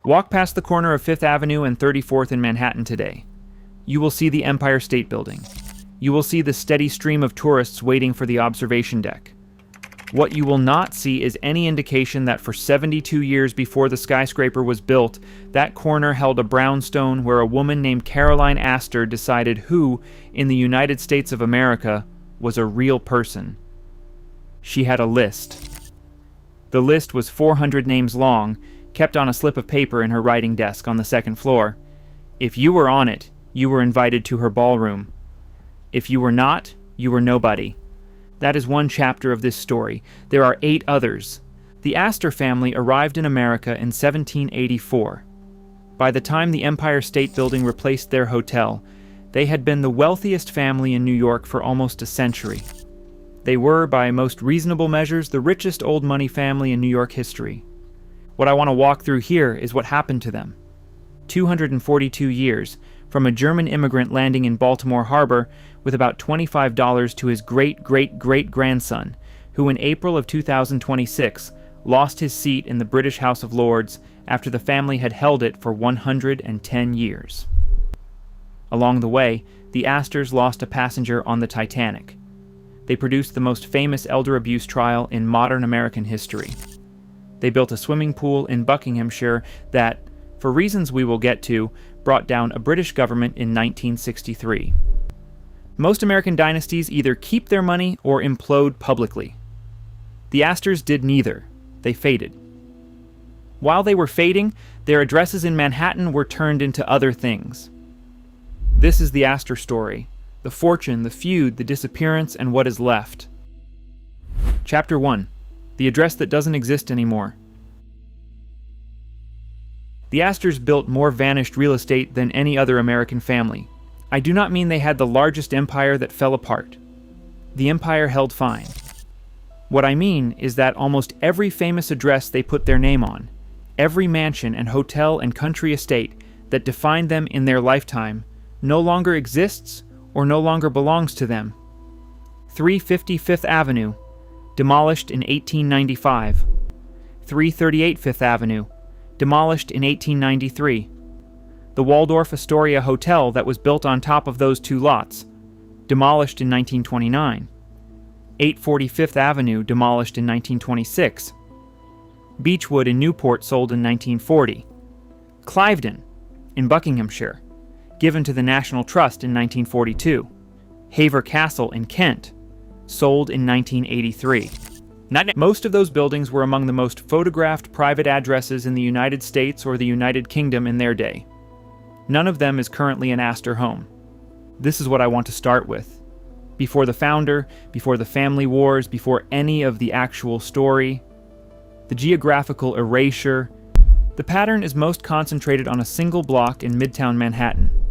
Walk past the corner of 5th Avenue and 34th in Manhattan today. You will see the Empire State Building. You will see the steady stream of tourists waiting for the observation deck. What you will not see is any indication that for 72 years before the skyscraper was built, that corner held a brownstone where a woman named Caroline Astor decided who, in the United States of America, was a real person. She had a list. The list was 400 names long, kept on a slip of paper in her writing desk on the second floor. If you were on it, you were invited to her ballroom. If you were not, you were nobody. That is one chapter of this story. There are 8 others. The Astor family arrived in America in 1784. By the time the Empire State Building replaced their hotel, they had been the wealthiest family in New York for almost a century. They were, by most reasonable measures, the richest old money family in New York history. What I want to walk through here is what happened to them. 242 years, from a German immigrant landing in Baltimore Harbor with about $25 to his great-great-great-grandson, who in April of 2026 lost his seat in the British House of Lords after the family had held it for 110 years. Along the way, the Astors lost a passenger on the Titanic. They produced the most famous elder abuse trial in modern American history. They built a swimming pool in Buckinghamshire that, for reasons we will get to, brought down a British government in 1963. Most American dynasties either keep their money or implode publicly. The Astors did neither. They faded. While they were fading, their addresses in Manhattan were turned into other things. This is the Astor story: the fortune, the feud, the disappearance, and what is left. Chapter 1. The address that doesn't exist anymore. The Astors built more vanished real estate than any other American family. I do not mean they had the largest empire that fell apart. The empire held fine. What I mean is that almost every famous address they put their name on, every mansion and hotel and country estate that defined them in their lifetime, no longer exists or no longer belongs to them. 350 Fifth Avenue, demolished in 1895. 338 Fifth Avenue, demolished in 1893. The Waldorf Astoria Hotel that was built on top of those 2 lots, demolished in 1929. 840 Fifth Avenue, demolished in 1926. Beechwood in Newport sold in 1940. Cliveden in Buckinghamshire, given to the National Trust in 1942. Hever Castle in Kent, sold in 1983. Most of those buildings were among the most photographed private addresses in the United States or the United Kingdom in their day. None of them is currently an Astor home. This is what I want to start with. Before the founder, before the family wars, before any of the actual story, the geographical erasure, the pattern is most concentrated on a single block in Midtown Manhattan.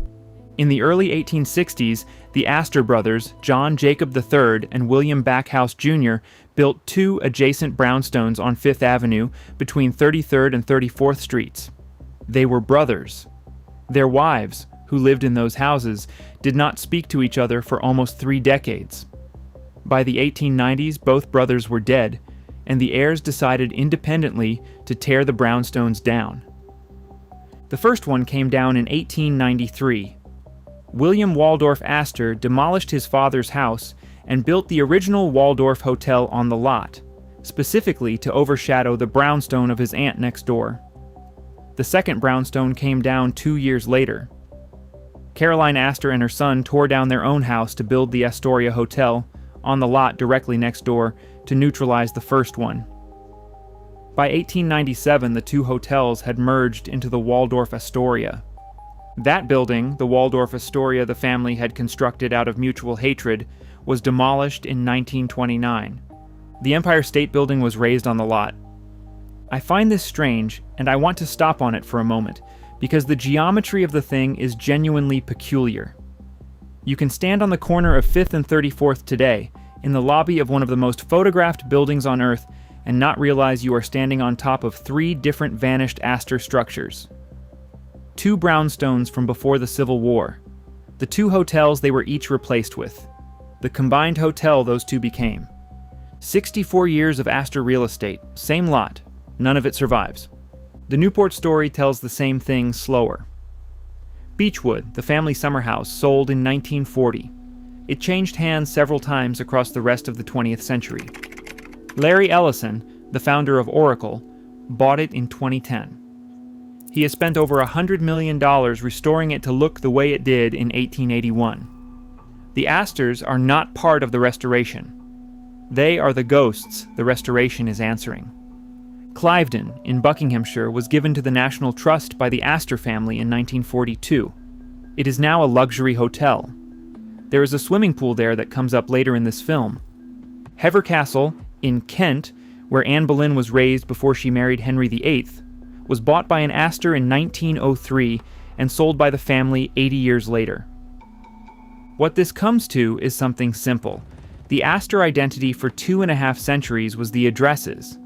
In the early 1860s, the Astor brothers, John Jacob III and William Backhouse Jr., built 2 adjacent brownstones on 5th Avenue between 33rd and 34th Streets. They were brothers. Their wives, who lived in those houses, did not speak to each other for almost 3 decades. By the 1890s, both brothers were dead, and the heirs decided independently to tear the brownstones down. The first one came down in 1893. William Waldorf Astor demolished his father's house and built the original Waldorf Hotel on the lot, specifically to overshadow the brownstone of his aunt next door. The second brownstone came down 2 years later. Caroline Astor and her son tore down their own house to build the Astoria Hotel on the lot directly next door to neutralize the first one. By 1897, the 2 hotels had merged into the Waldorf Astoria. That building, the Waldorf Astoria the family had constructed out of mutual hatred, was demolished in 1929. The Empire State Building was raised on the lot. I find this strange, and I want to stop on it for a moment, because the geometry of the thing is genuinely peculiar. You can stand on the corner of 5th and 34th today, in the lobby of one of the most photographed buildings on Earth, and not realize you are standing on top of 3 different vanished Astor structures. 2 brownstones from before the Civil War. The 2 hotels they were each replaced with. The combined hotel those 2 became. 64 years of Astor real estate, same lot. None of it survives. The Newport story tells the same thing slower. Beechwood, the family summer house, sold in 1940. It changed hands several times across the rest of the 20th century. Larry Ellison, the founder of Oracle, bought it in 2010. He has spent over $100 million restoring it to look the way it did in 1881. The Astors are not part of the restoration. They are the ghosts the restoration is answering. Cliveden, in Buckinghamshire, was given to the National Trust by the Astor family in 1942. It is now a luxury hotel. There is a swimming pool there that comes up later in this film. Hever Castle, in Kent, where Anne Boleyn was raised before she married Henry VIII, was bought by an Astor in 1903 and sold by the family 80 years later. What this comes to is something simple. The Astor identity for 2.5 centuries was the addresses.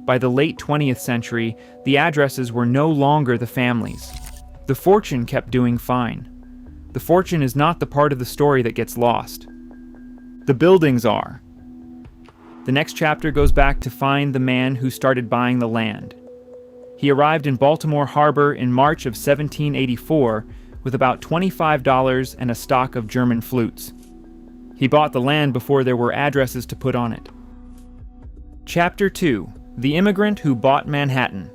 By the late 20th century, the addresses were no longer the family's. The fortune kept doing fine. The fortune is not the part of the story that gets lost. The buildings are. The next chapter goes back to find the man who started buying the land. He arrived in Baltimore Harbor in March of 1784 with about $25 and a stock of German flutes. He bought the land before there were addresses to put on it. Chapter 2: The Immigrant Who Bought Manhattan.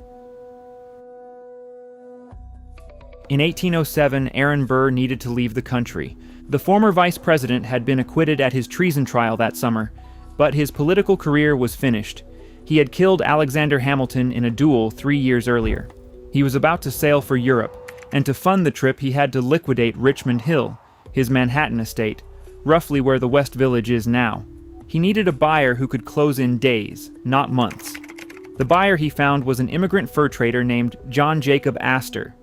In 1807, Aaron Burr needed to leave the country. The former vice president had been acquitted at his treason trial that summer, but his political career was finished. He had killed Alexander Hamilton in a duel 3 years earlier. He was about to sail for Europe, and to fund the trip he had to liquidate Richmond Hill, his Manhattan estate, roughly where the West Village is now. He needed a buyer who could close in days, not months. The buyer he found was an immigrant fur trader named John Jacob Astor.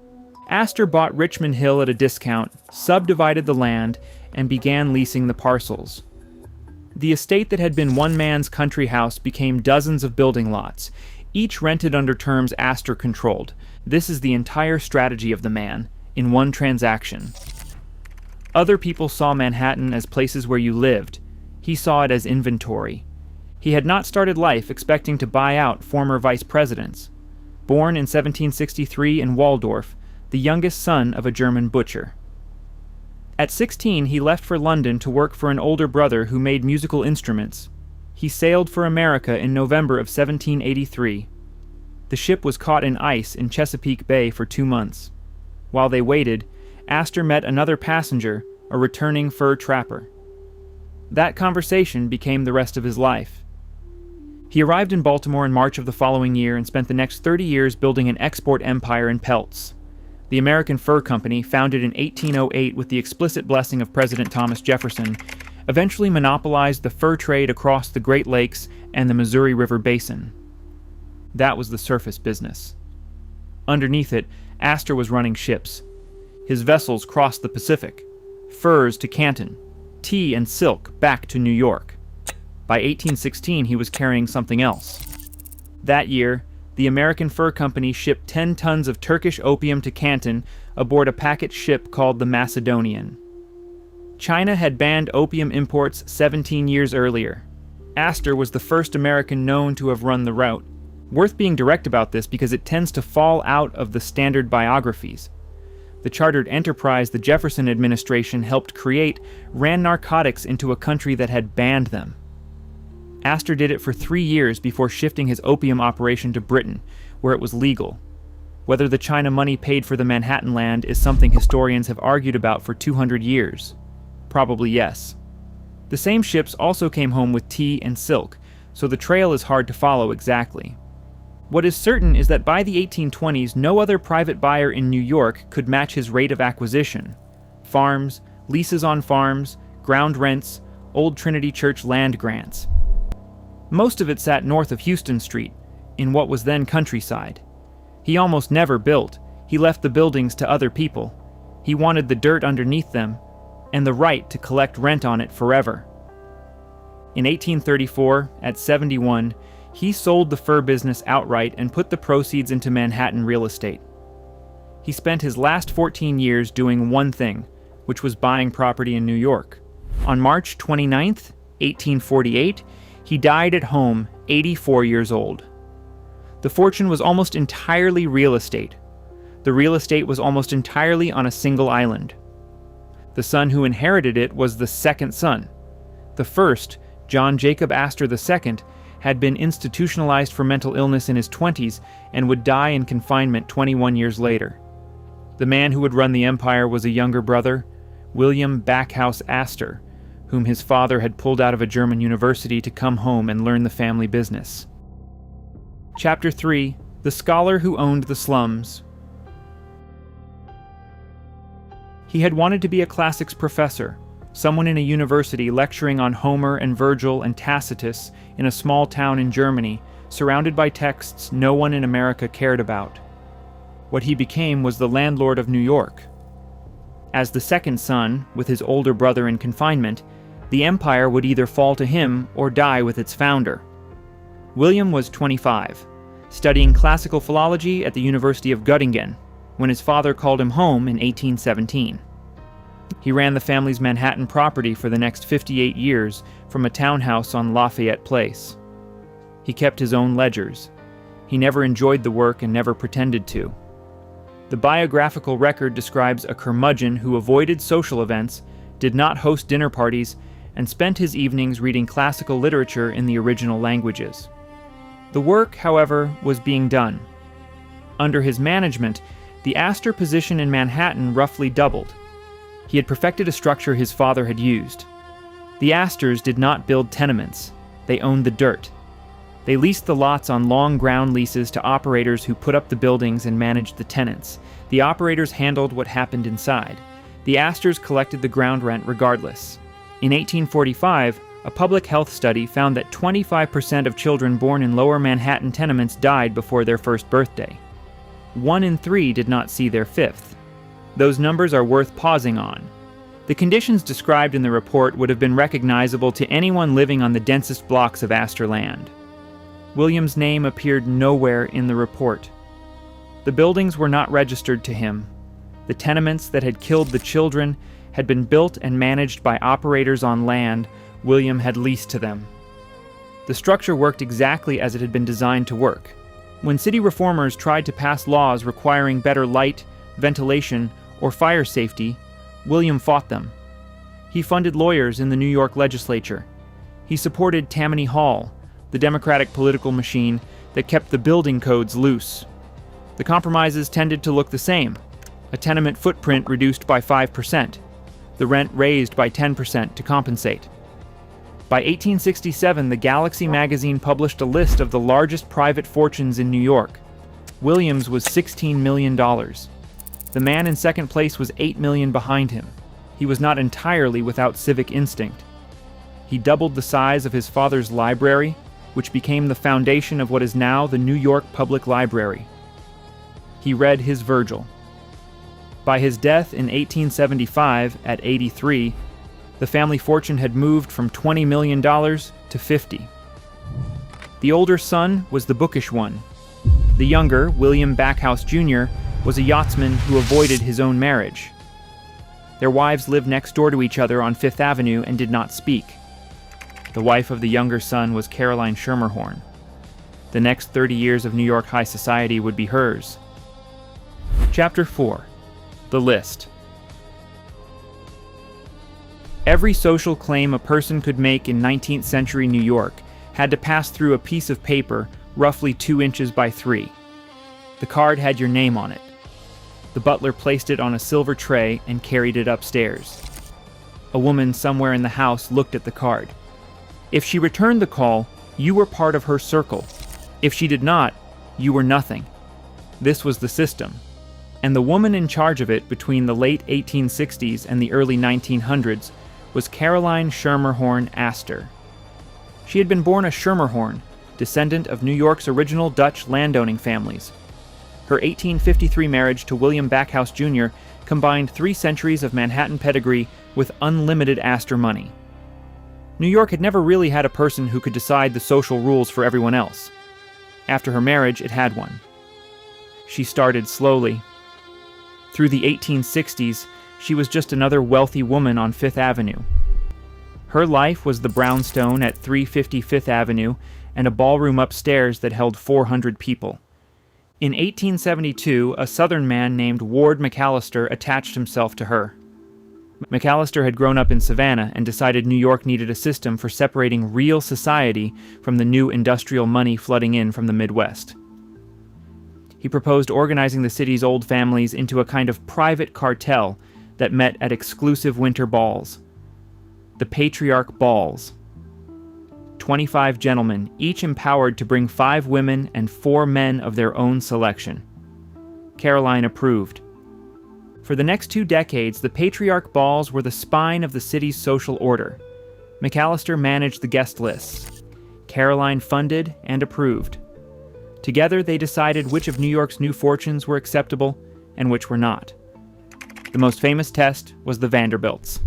Astor bought Richmond Hill at a discount, subdivided the land, and began leasing the parcels. The estate that had been one man's country house became dozens of building lots, each rented under terms Astor controlled. This is the entire strategy of the man, in one transaction. Other people saw Manhattan as places where you lived. He saw it as inventory. He had not started life expecting to buy out former vice presidents. Born in 1763 in Waldorf, the youngest son of a German butcher. At 16, he left for London to work for an older brother who made musical instruments. He sailed for America in November of 1783. The ship was caught in ice in Chesapeake Bay for 2 months. While they waited, Astor met another passenger, a returning fur trapper. That conversation became the rest of his life. He arrived in Baltimore in March of the following year and spent the next 30 years building an export empire in pelts. The American Fur Company, founded in 1808 with the explicit blessing of President Thomas Jefferson, eventually monopolized the fur trade across the Great Lakes and the Missouri River Basin. That was the surface business. Underneath it, Astor was running ships. His vessels crossed the Pacific, furs to Canton, tea and silk back to New York. By 1816, he was carrying something else. That year, the American Fur Company shipped 10 tons of Turkish opium to Canton aboard a packet ship called the Macedonian. China had banned opium imports 17 years earlier. Astor was the first American known to have run the route. Worth being direct about this because it tends to fall out of the standard biographies. The chartered enterprise the Jefferson administration helped create ran narcotics into a country that had banned them. Astor did it for 3 years before shifting his opium operation to Britain, where it was legal. Whether the China money paid for the Manhattan land is something historians have argued about for 200 years. Probably yes. The same ships also came home with tea and silk, so the trail is hard to follow exactly. What is certain is that by the 1820s, no other private buyer in New York could match his rate of acquisition. Farms, leases on farms, ground rents, Old Trinity Church land grants. Most of it sat north of Houston Street, in what was then countryside. He almost never built. He left the buildings to other people. He wanted the dirt underneath them, and the right to collect rent on it forever. In 1834, at 71, he sold the fur business outright and put the proceeds into Manhattan real estate. He spent his last 14 years doing one thing, which was buying property in New York. On March 29th, 1848, he died at home, 84 years old. The fortune was almost entirely real estate. The real estate was almost entirely on a single island. The son who inherited it was the second son. The first, John Jacob Astor II, had been institutionalized for mental illness in his 20s and would die in confinement 21 years later. The man who would run the empire was a younger brother, William Backhouse Astor, whom his father had pulled out of a German university to come home and learn the family business. Chapter 3: The Scholar Who Owned the Slums. He had wanted to be a classics professor, someone in a university lecturing on Homer and Virgil and Tacitus in a small town in Germany, surrounded by texts no one in America cared about. What he became was the landlord of New York. As the second son, with his older brother in confinement, the empire would either fall to him or die with its founder. William was 25, studying classical philology at the University of Göttingen, when his father called him home in 1817. He ran the family's Manhattan property for the next 58 years from a townhouse on Lafayette Place. He kept his own ledgers. He never enjoyed the work and never pretended to. The biographical record describes a curmudgeon who avoided social events, did not host dinner parties, and spent his evenings reading classical literature in the original languages. The work, however, was being done. Under his management, the Astor position in Manhattan roughly doubled. He had perfected a structure his father had used. The Astors did not build tenements. They owned the dirt. They leased the lots on long ground leases to operators who put up the buildings and managed the tenants. The operators handled what happened inside. The Astors collected the ground rent regardless. In 1845, a public health study found that 25% of children born in lower Manhattan tenements died before their first birthday. 1 in 3 did not see their fifth. Those numbers are worth pausing on. The conditions described in the report would have been recognizable to anyone living on the densest blocks of Astor land. William's name appeared nowhere in the report. The buildings were not registered to him. The tenements that had killed the children had been built and managed by operators on land William had leased to them. The structure worked exactly as it had been designed to work. When city reformers tried to pass laws requiring better light, ventilation, or fire safety, William fought them. He funded lawyers in the New York legislature. He supported Tammany Hall, the Democratic political machine that kept the building codes loose. The compromises tended to look the same: a tenement footprint reduced by 5%, the rent raised by 10% to compensate. By 1867, the Galaxy magazine published a list of the largest private fortunes in New York. Williams was $16 million. The man in second place was $8 million behind him. He was not entirely without civic instinct. He doubled the size of his father's library, which became the foundation of what is now the New York Public Library. He read his Virgil. By his death in 1875, at 83, the family fortune had moved from $20 million to $50. The older son was the bookish one. The younger, William Backhouse Jr., was a yachtsman who avoided his own marriage. Their wives lived next door to each other on Fifth Avenue and did not speak. The wife of the younger son was Caroline Schermerhorn. The next 30 years of New York high society would be hers. Chapter 4: The List. Every social claim a person could make in 19th century New York had to pass through a piece of paper roughly 2 inches by 3. The card had your name on it. The butler placed it on a silver tray and carried it upstairs. A woman somewhere in the house looked at the card. If she returned the call, you were part of her circle. If she did not, you were nothing. This was the system. And the woman in charge of it between the late 1860s and the early 1900s was Caroline Schermerhorn Astor. She had been born a Schermerhorn, descendant of New York's original Dutch landowning families. Her 1853 marriage to William Backhouse Jr. combined 3 centuries of Manhattan pedigree with unlimited Astor money. New York had never really had a person who could decide the social rules for everyone else. After her marriage, it had one. She started slowly. Through the 1860s, she was just another wealthy woman on Fifth Avenue. Her life was the brownstone at 350 Fifth Avenue and a ballroom upstairs that held 400 people. In 1872, a Southern man named Ward McAllister attached himself to her. McAllister had grown up in Savannah and decided New York needed a system for separating real society from the new industrial money flooding in from the Midwest. He proposed organizing the city's old families into a kind of private cartel that met at exclusive winter balls. The Patriarch Balls. 25 gentlemen, each empowered to bring 5 women and 4 men of their own selection. Caroline approved. For the next 2 decades, the Patriarch Balls were the spine of the city's social order. McAllister managed the guest lists. Caroline funded and approved. Together, they decided which of New York's new fortunes were acceptable and which were not. The most famous test was the Vanderbilts.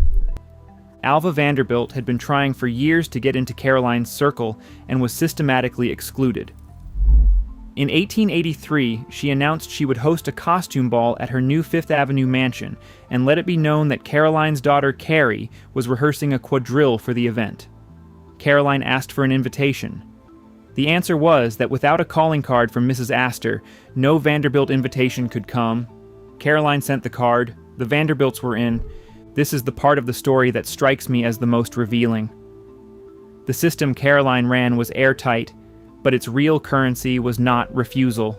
Alva Vanderbilt had been trying for years to get into Caroline's circle and was systematically excluded. In 1883, she announced she would host a costume ball at her new Fifth Avenue mansion and let it be known that Caroline's daughter Carrie was rehearsing a quadrille for the event. Caroline asked for an invitation. The answer was that without a calling card from Mrs. Astor, no Vanderbilt invitation could come. Caroline sent the card. The Vanderbilts were in. This is the part of the story that strikes me as the most revealing. The system Caroline ran was airtight, but its real currency was not refusal.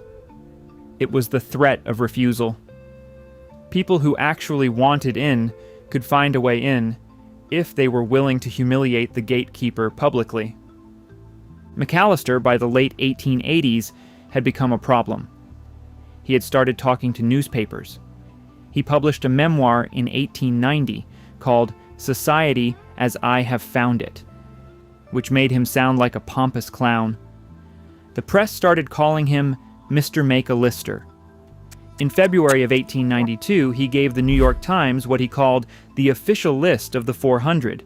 It was the threat of refusal. People who actually wanted in could find a way in if they were willing to humiliate the gatekeeper publicly. McAllister, by the late 1880s, had become a problem. He had started talking to newspapers. He published a memoir in 1890 called Society as I Have Found It, which made him sound like a pompous clown. The press started calling him Mr. Make-a-Lister. In February of 1892, he gave the New York Times what he called the official list of the 400,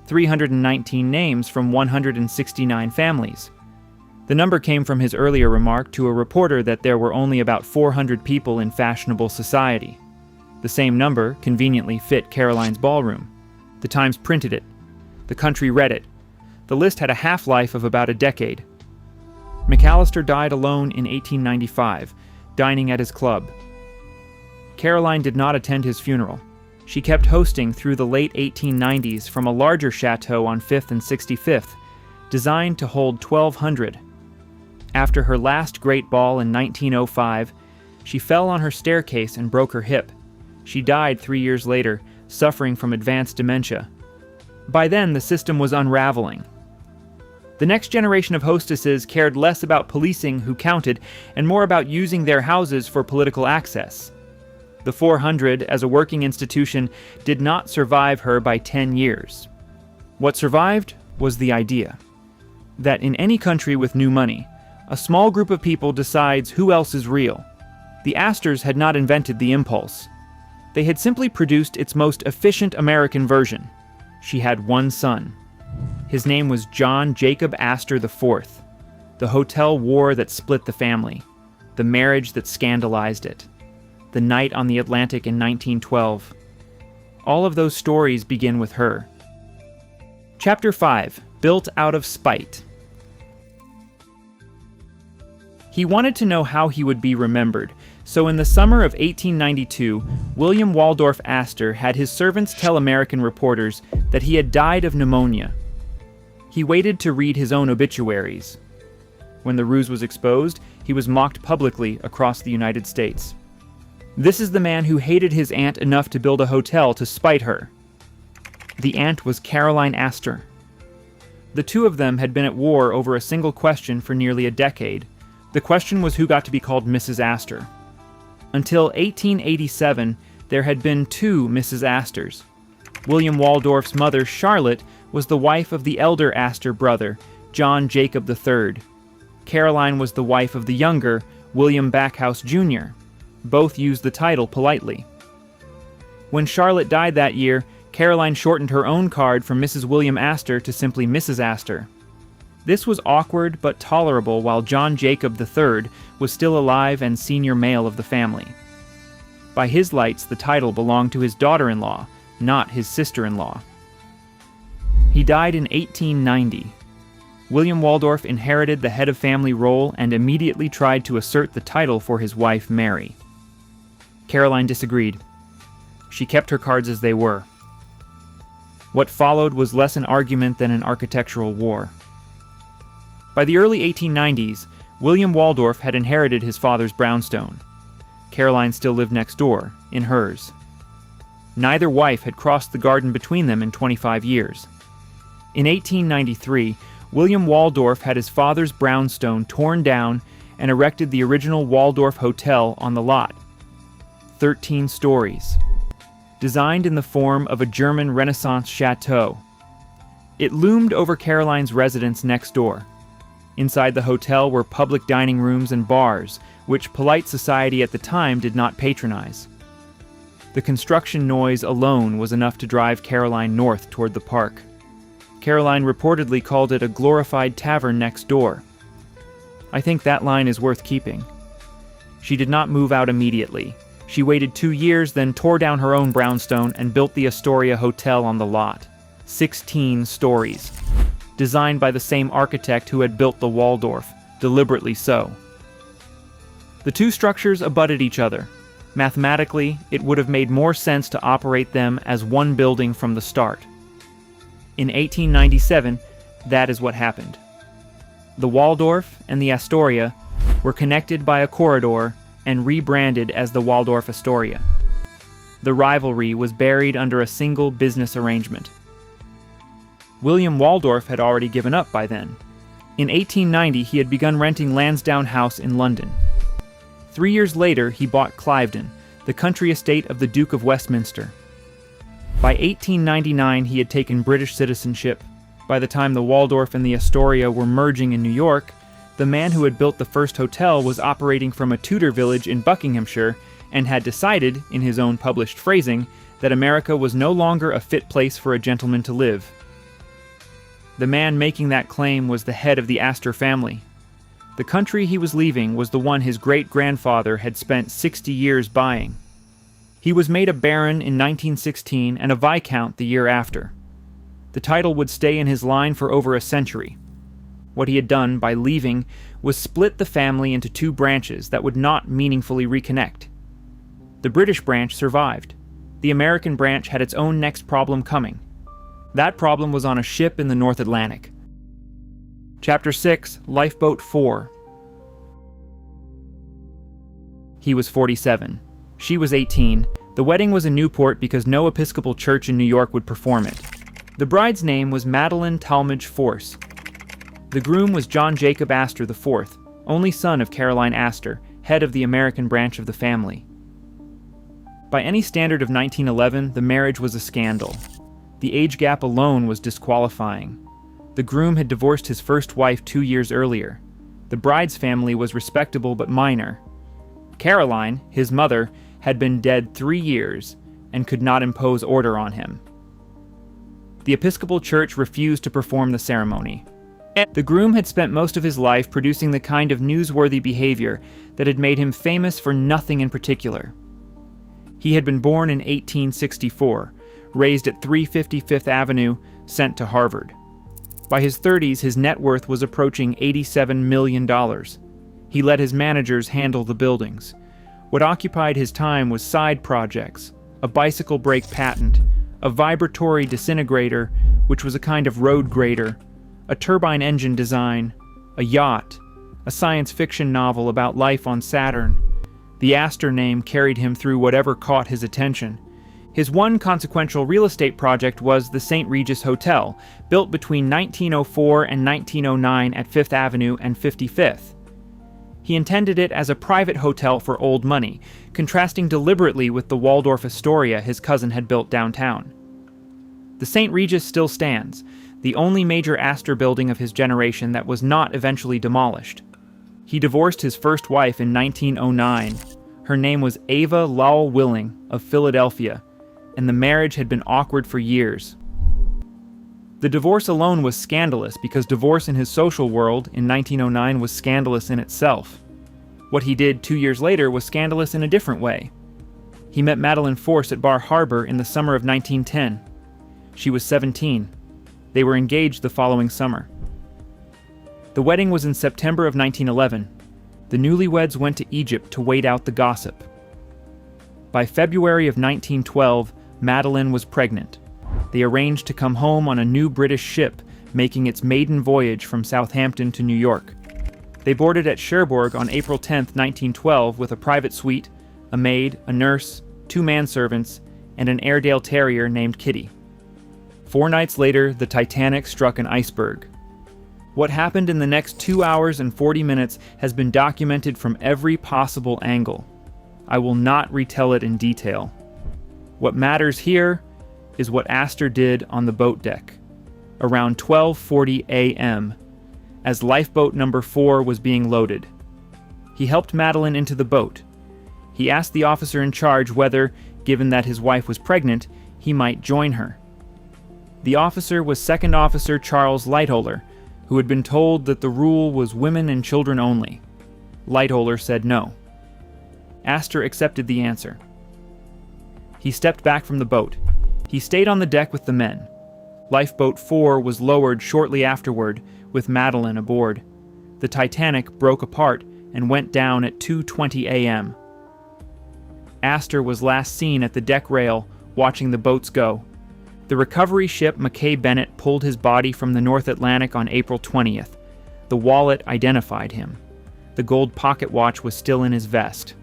319 names from 169 families. The number came from his earlier remark to a reporter that there were only about 400 people in fashionable society. The same number conveniently fit Caroline's ballroom. The Times printed it. The country read it. The list had a half-life of about a decade. McAllister died alone in 1895, dining at his club. Caroline did not attend his funeral. She kept hosting through the late 1890s from a larger chateau on 5th and 65th, designed to hold 1,200. After her last great ball in 1905, she fell on her staircase and broke her hip. She died 3 years later, suffering from advanced dementia. By then, the system was unraveling. The next generation of hostesses cared less about policing who counted and more about using their houses for political access. The 400, as a working institution, did not survive her by 10 years. What survived was the idea that in any country with new money, a small group of people decides who else is real. The Astors had not invented the impulse. They had simply produced its most efficient American version. She had one son. His name was John Jacob Astor IV. The hotel war that split the family. The marriage that scandalized it. The night on the Atlantic in 1912. All of those stories begin with her. Chapter 5. Built out of spite. He wanted to know how he would be remembered, so in the summer of 1892, William Waldorf Astor had his servants tell American reporters that he had died of pneumonia. He waited to read his own obituaries. When the ruse was exposed, he was mocked publicly across the United States. This is the man who hated his aunt enough to build a hotel to spite her. The aunt was Caroline Astor. The two of them had been at war over a single question for nearly a decade. The question was who got to be called Mrs. Astor. Until 1887, there had been 2 Mrs. Astors. William Waldorf's mother, Charlotte, was the wife of the elder Astor brother, John Jacob III. Caroline was the wife of the younger, William Backhouse Jr. Both used the title politely. When Charlotte died that year, Caroline shortened her own card from Mrs. William Astor to simply Mrs. Astor. This was awkward but tolerable while John Jacob III was still alive and senior male of the family. By his lights, the title belonged to his daughter-in-law, not his sister-in-law. He died in 1890. William Waldorf inherited the head of family role and immediately tried to assert the title for his wife, Mary. Caroline disagreed. She kept her cards as they were. What followed was less an argument than an architectural war. By the early 1890s, William Waldorf had inherited his father's brownstone. Caroline still lived next door, in hers. Neither wife had crossed the garden between them in 25 years. In 1893, William Waldorf had his father's brownstone torn down and erected the original Waldorf Hotel on the lot. 13 stories. Designed in the form of a German Renaissance chateau. It loomed over Caroline's residence next door. Inside the hotel were public dining rooms and bars, which polite society at the time did not patronize. The construction noise alone was enough to drive Caroline north toward the park. Caroline reportedly called it a glorified tavern next door. I think that line is worth keeping. She did not move out immediately. She waited 2 years, then tore down her own brownstone and built the Astoria Hotel on the lot. 16 stories. Designed by the same architect who had built the Waldorf, deliberately so. The two structures abutted each other. Mathematically, it would have made more sense to operate them as one building from the start. In 1897, that is what happened. The Waldorf and the Astoria were connected by a corridor and rebranded as the Waldorf Astoria. The rivalry was buried under a single business arrangement. William Waldorf had already given up by then. In 1890, he had begun renting Lansdowne House in London. 3 years later, he bought Cliveden, the country estate of the Duke of Westminster. By 1899, he had taken British citizenship. By the time the Waldorf and the Astoria were merging in New York, the man who had built the first hotel was operating from a Tudor village in Buckinghamshire and had decided, in his own published phrasing, that America was no longer a fit place for a gentleman to live. The man making that claim was the head of the Astor family. The country he was leaving was the one his great-grandfather had spent 60 years buying. He was made a baron in 1916 and a viscount the year after. The title would stay in his line for over a century. What he had done by leaving was split the family into two branches that would not meaningfully reconnect. The British branch survived. The American branch had its own next problem coming. That problem was on a ship in the North Atlantic. Chapter 6, Lifeboat 4. He was 47. She was 18. The wedding was in Newport because no Episcopal church in New York would perform it. The bride's name was Madeline Talmadge Force. The groom was John Jacob Astor IV, only son of Caroline Astor, head of the American branch of the family. By any standard of 1911, the marriage was a scandal. The age gap alone was disqualifying. The groom had divorced his first wife 2 years earlier. The bride's family was respectable but minor. Caroline, his mother, had been dead 3 years and could not impose order on him. The Episcopal Church refused to perform the ceremony. The groom had spent most of his life producing the kind of newsworthy behavior that had made him famous for nothing in particular. He had been born in 1864, raised at 350 Fifth Avenue, sent to Harvard. By his 30s, his net worth was approaching $87 million. He let his managers handle the buildings. What occupied his time was side projects, a bicycle brake patent, a vibratory disintegrator, which was a kind of road grader, a turbine engine design, a yacht, a science fiction novel about life on Saturn. The Astor name carried him through whatever caught his attention. His one consequential real estate project was the St. Regis Hotel, built between 1904 and 1909 at Fifth Avenue and 55th. He intended it as a private hotel for old money, contrasting deliberately with the Waldorf Astoria his cousin had built downtown. The St. Regis still stands, the only major Astor building of his generation that was not eventually demolished. He divorced his first wife in 1909. Her name was Ava Lowell Willing of Philadelphia, and the marriage had been awkward for years. The divorce alone was scandalous because divorce in his social world in 1909 was scandalous in itself. What he did 2 years later was scandalous in a different way. He met Madeline Force at Bar Harbor in the summer of 1910. She was 17. They were engaged the following summer. The wedding was in September of 1911. The newlyweds went to Egypt to wait out the gossip. By February of 1912, Madeline was pregnant. They arranged to come home on a new British ship, making its maiden voyage from Southampton to New York. They boarded at Cherbourg on April 10, 1912, with a private suite, a maid, a nurse, 2 manservants, and an Airedale terrier named Kitty. 4 nights later, the Titanic struck an iceberg. What happened in the next 2 hours and 40 minutes has been documented from every possible angle. I will not retell it in detail. What matters here is what Astor did on the boat deck. Around 12:40 a.m., as lifeboat number 4 was being loaded. He helped Madeline into the boat. He asked the officer in charge whether, given that his wife was pregnant, he might join her. The officer was Second Officer Charles Lightoller, who had been told that the rule was women and children only. Lightoller said no. Astor accepted the answer. He stepped back from the boat. He stayed on the deck with the men. Lifeboat 4 was lowered shortly afterward, with Madeline aboard. The Titanic broke apart and went down at 2:20 a.m. Astor was last seen at the deck rail, watching the boats go. The recovery ship Mackay Bennett pulled his body from the North Atlantic on April 20th. The wallet identified him. The gold pocket watch was still in his vest.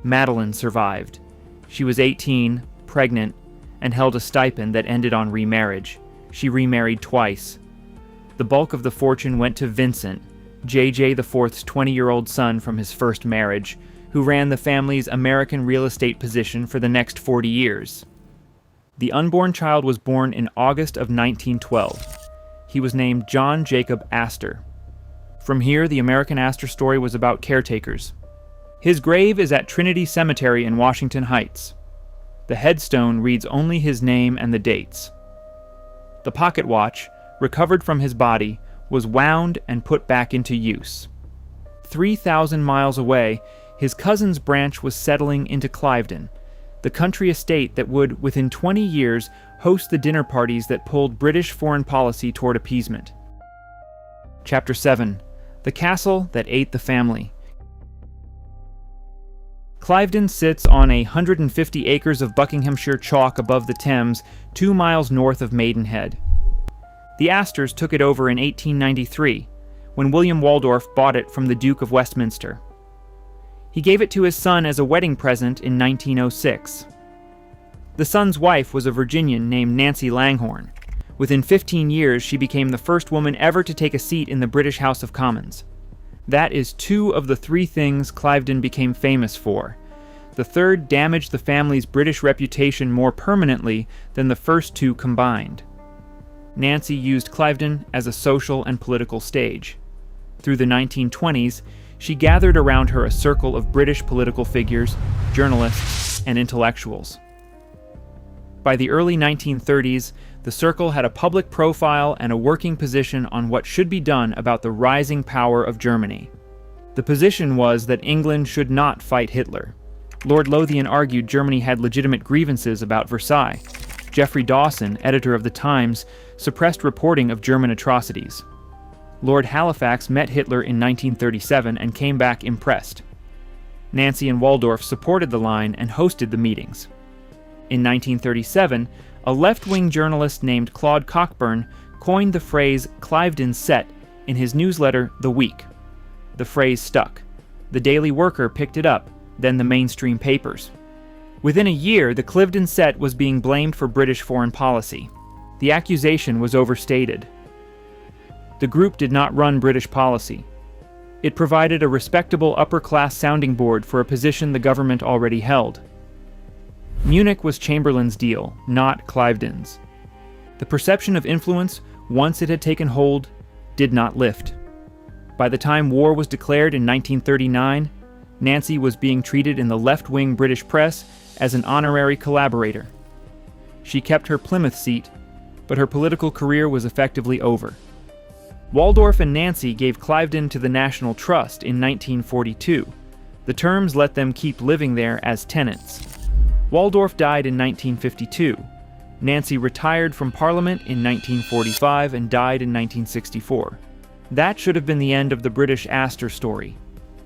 Madeline survived. She was 18, pregnant, and held a stipend that ended on remarriage. She remarried twice. The bulk of the fortune went to Vincent, J.J. IV's 20-year-old son from his first marriage, who ran the family's American real estate position for the next 40 years. The unborn child was born in August of 1912. He was named John Jacob Astor. From here, the American Astor story was about caretakers. His grave is at Trinity Cemetery in Washington Heights. The headstone reads only his name and the dates. The pocket watch, recovered from his body, was wound and put back into use. 3,000 miles away, his cousin's branch was settling into Cliveden, the country estate that would, within 20 years, host the dinner parties that pulled British foreign policy toward appeasement. Chapter 7. The Castle That Ate the Family. Cliveden sits on 150 acres of Buckinghamshire chalk above the Thames, 2 miles north of Maidenhead. The Astors took it over in 1893, when William Waldorf bought it from the Duke of Westminster. He gave it to his son as a wedding present in 1906. The son's wife was a Virginian named Nancy Langhorne. Within 15 years, she became the first woman ever to take a seat in the British House of Commons. That is 2 of the 3 things Cliveden became famous for. The third damaged the family's British reputation more permanently than the first 2 combined. Nancy used Cliveden as a social and political stage. Through the 1920s, she gathered around her a circle of British political figures, journalists, and intellectuals. By the early 1930s, the circle had a public profile and a working position on what should be done about the rising power of Germany. The position was that England should not fight Hitler. Lord Lothian argued Germany had legitimate grievances about Versailles. Geoffrey Dawson, editor of The Times, suppressed reporting of German atrocities. Lord Halifax met Hitler in 1937 and came back impressed. Nancy and Waldorf supported the line and hosted the meetings. In 1937, a left-wing journalist named Claude Cockburn coined the phrase Cliveden set in his newsletter The Week. The phrase stuck. The Daily Worker picked it up, then the mainstream papers. Within a year, the Cliveden set was being blamed for British foreign policy. The accusation was overstated. The group did not run British policy. It provided a respectable upper-class sounding board for a position the government already held. Munich was Chamberlain's deal, not Cliveden's. The perception of influence, once it had taken hold, did not lift. By the time war was declared in 1939, Nancy was being treated in the left-wing British press as an honorary collaborator. She kept her Plymouth seat, but her political career was effectively over. Waldorf and Nancy gave Cliveden to the National Trust in 1942. The terms let them keep living there as tenants. Waldorf died in 1952. Nancy retired from Parliament in 1945 and died in 1964. That should have been the end of the British Astor story.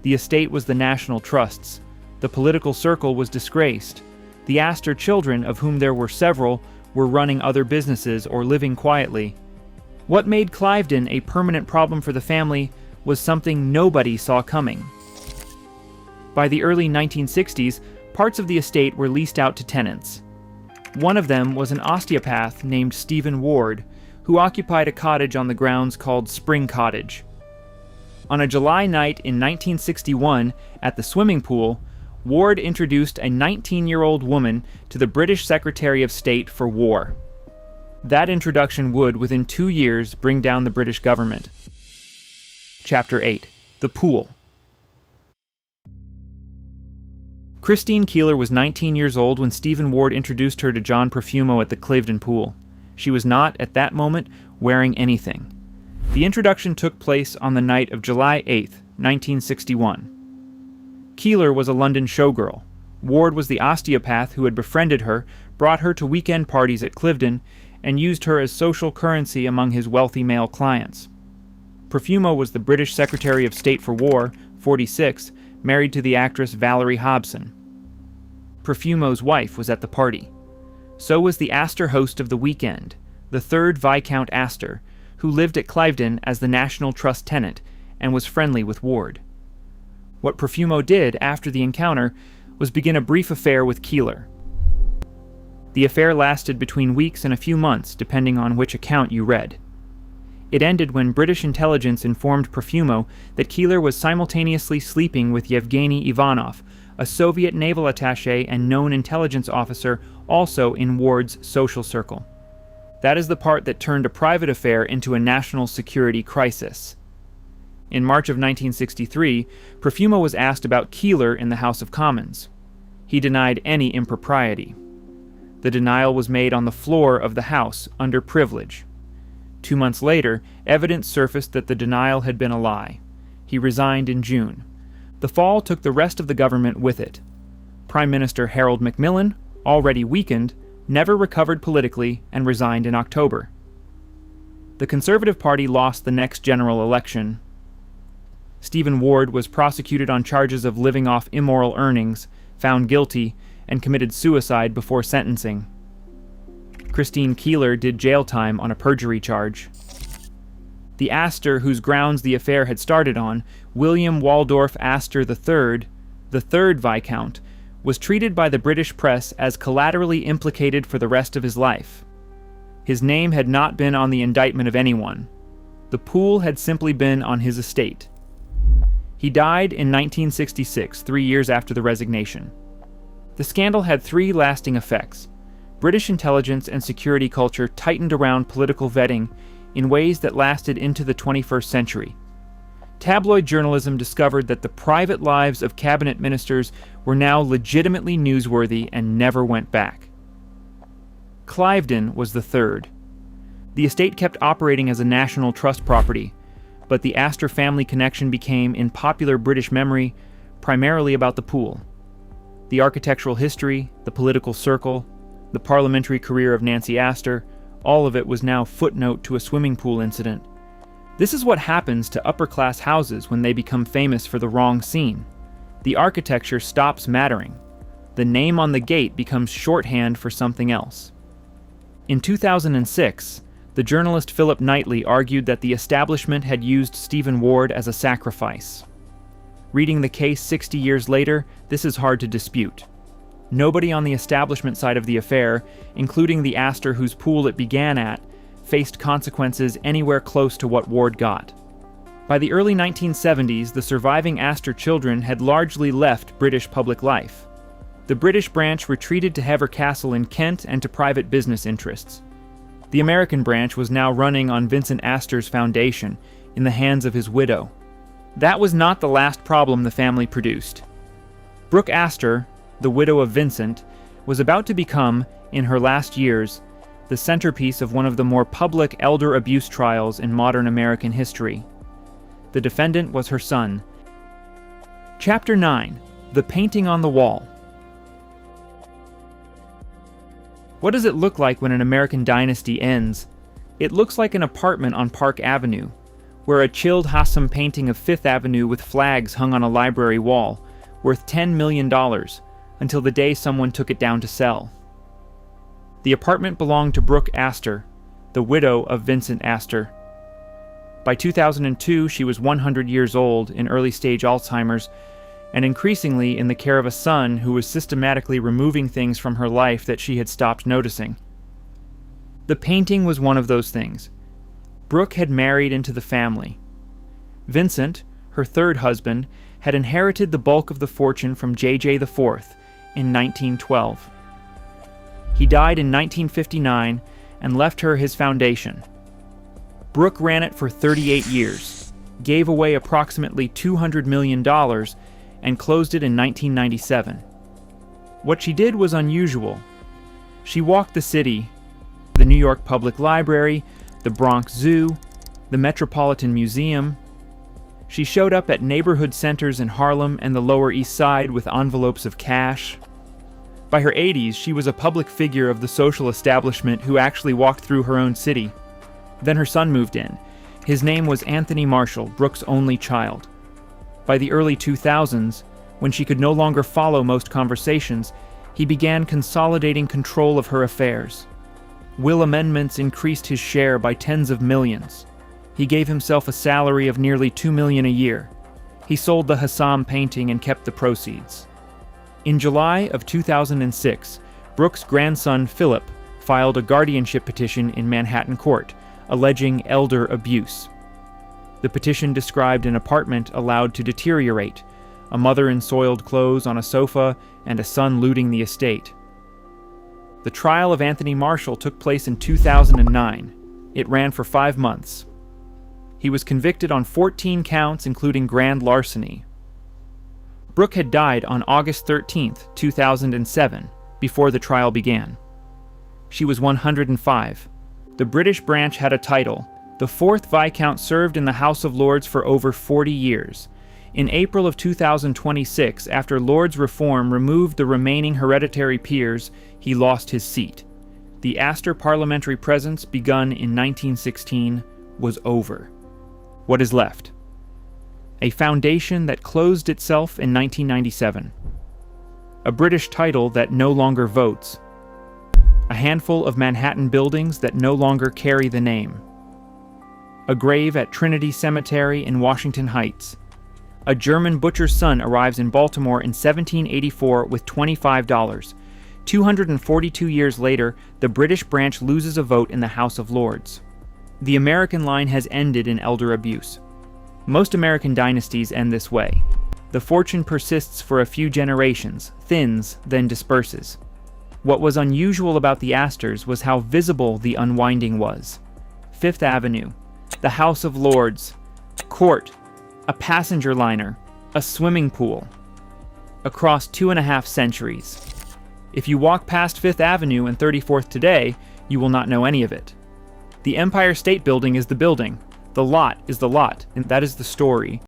The estate was the National Trust's. The political circle was disgraced. The Astor children, of whom there were several, were running other businesses or living quietly. What made Cliveden a permanent problem for the family was something nobody saw coming. By the early 1960s, parts of the estate were leased out to tenants. One of them was an osteopath named Stephen Ward, who occupied a cottage on the grounds called Spring Cottage. On a July night in 1961, at the swimming pool, Ward introduced a 19-year-old woman to the British Secretary of State for War. That introduction would, within 2 years, bring down the British government. Chapter 8. The Pool. Christine Keeler was 19 years old when Stephen Ward introduced her to John Profumo at the Cliveden pool. She was not, at that moment, wearing anything. The introduction took place on the night of July 8, 1961. Keeler was a London showgirl. Ward was the osteopath who had befriended her, brought her to weekend parties at Cliveden, and used her as social currency among his wealthy male clients. Profumo was the British Secretary of State for War, 46, married to the actress Valerie Hobson. Profumo's wife was at the party. So was the Astor host of the weekend, the third Viscount Astor, who lived at Cliveden as the National Trust tenant and was friendly with Ward. What Profumo did after the encounter was begin a brief affair with Keeler. The affair lasted between weeks and a few months, depending on which account you read. It ended when British intelligence informed Profumo that Keeler was simultaneously sleeping with Yevgeny Ivanov, a Soviet naval attaché and known intelligence officer also in Ward's social circle. That is the part that turned a private affair into a national security crisis. In March of 1963, Profumo was asked about Keeler in the House of Commons. He denied any impropriety. The denial was made on the floor of the House, under privilege. 2 months later, evidence surfaced that the denial had been a lie. He resigned in June. The fall took the rest of the government with it. Prime Minister Harold Macmillan, already weakened, never recovered politically and resigned in October. The Conservative Party lost the next general election. Stephen Ward was prosecuted on charges of living off immoral earnings, found guilty, and committed suicide before sentencing. Christine Keeler did jail time on a perjury charge. The Astor whose grounds the affair had started on, William Waldorf Astor III, the third Viscount, was treated by the British press as collaterally implicated for the rest of his life. His name had not been on the indictment of anyone. The pool had simply been on his estate. He died in 1966, 3 years after the resignation. The scandal had 3 lasting effects. British intelligence and security culture tightened around political vetting in ways that lasted into the 21st century. Tabloid journalism discovered that the private lives of cabinet ministers were now legitimately newsworthy and never went back. Cliveden was the third. The estate kept operating as a national trust property, but the Astor family connection became, in popular British memory, primarily about the pool. The architectural history, the political circle, the parliamentary career of Nancy Astor, all of it was now footnote to a swimming pool incident. This is what happens to upper-class houses when they become famous for the wrong scene. The architecture stops mattering. The name on the gate becomes shorthand for something else. In 2006, the journalist Philip Knightley argued that the establishment had used Stephen Ward as a sacrifice. Reading the case 60 years later, this is hard to dispute. Nobody on the establishment side of the affair, including the Astor whose pool it began at, faced consequences anywhere close to what Ward got. By the early 1970s, the surviving Astor children had largely left British public life. The British branch retreated to Hever Castle in Kent and to private business interests. The American branch was now running on Vincent Astor's foundation, in the hands of his widow. That was not the last problem the family produced. Brooke Astor, the widow of Vincent, was about to become, in her last years, the centerpiece of one of the more public elder abuse trials in modern American history. The defendant was her son. Chapter 9. The Painting on the Wall. What does it look like when an American dynasty ends? It looks like an apartment on Park Avenue. where a chilled Hassam painting of Fifth Avenue with flags hung on a library wall, worth $10 million, until the day someone took it down to sell. The apartment belonged to Brooke Astor, the widow of Vincent Astor. By 2002, she was 100 years old, in early-stage Alzheimer's, and increasingly in the care of a son who was systematically removing things from her life that she had stopped noticing. The painting was one of those things. Brooke had married into the family. Vincent, her third husband, had inherited the bulk of the fortune from J.J. IV in 1912. He died in 1959 and left her his foundation. Brooke ran it for 38 years, gave away approximately $200 million, and closed it in 1997. What she did was unusual. She walked the city, the New York Public Library, the Bronx Zoo, the Metropolitan Museum. She showed up at neighborhood centers in Harlem and the Lower East Side with envelopes of cash. By her 80s, she was a public figure of the social establishment who actually walked through her own city. Then her son moved in. His name was Anthony Marshall, Brooke's only child. By the early 2000s, when she could no longer follow most conversations, he began consolidating control of her affairs. Will amendments increased his share by tens of millions. He gave himself a salary of nearly $2 million a year. He sold the Hassam painting and kept the proceeds. In July of 2006, Brooke's grandson Philip filed a guardianship petition in Manhattan court, alleging elder abuse. The petition described an apartment allowed to deteriorate, a mother in soiled clothes on a sofa, and a son looting the estate. The trial of Anthony Marshall took place in 2009. It ran for 5 months. He was convicted on 14 counts, including grand larceny. Brooke had died on August 13, 2007, before the trial began. She was 105. The British branch had a title. The 4th Viscount served in the House of Lords for over 40 years. In April of 2026, after Lords reform removed the remaining hereditary peers, he lost his seat. The Astor parliamentary presence, begun in 1916, was over. What is left? A foundation that closed itself in 1997. A British title that no longer votes. A handful of Manhattan buildings that no longer carry the name. A grave at Trinity Cemetery in Washington Heights. A German butcher's son arrives in Baltimore in 1784 with $25. 242 years later, the British branch loses a vote in the House of Lords. The American line has ended in elder abuse. Most American dynasties end this way. The fortune persists for a few generations, thins, then disperses. What was unusual about the Astors was how visible the unwinding was. Fifth Avenue, the House of Lords, court, a passenger liner, a swimming pool. Across 2.5 centuries. If you walk past Fifth Avenue and 34th today, you will not know any of it. The Empire State Building is the building. The lot is the lot, and that is the story.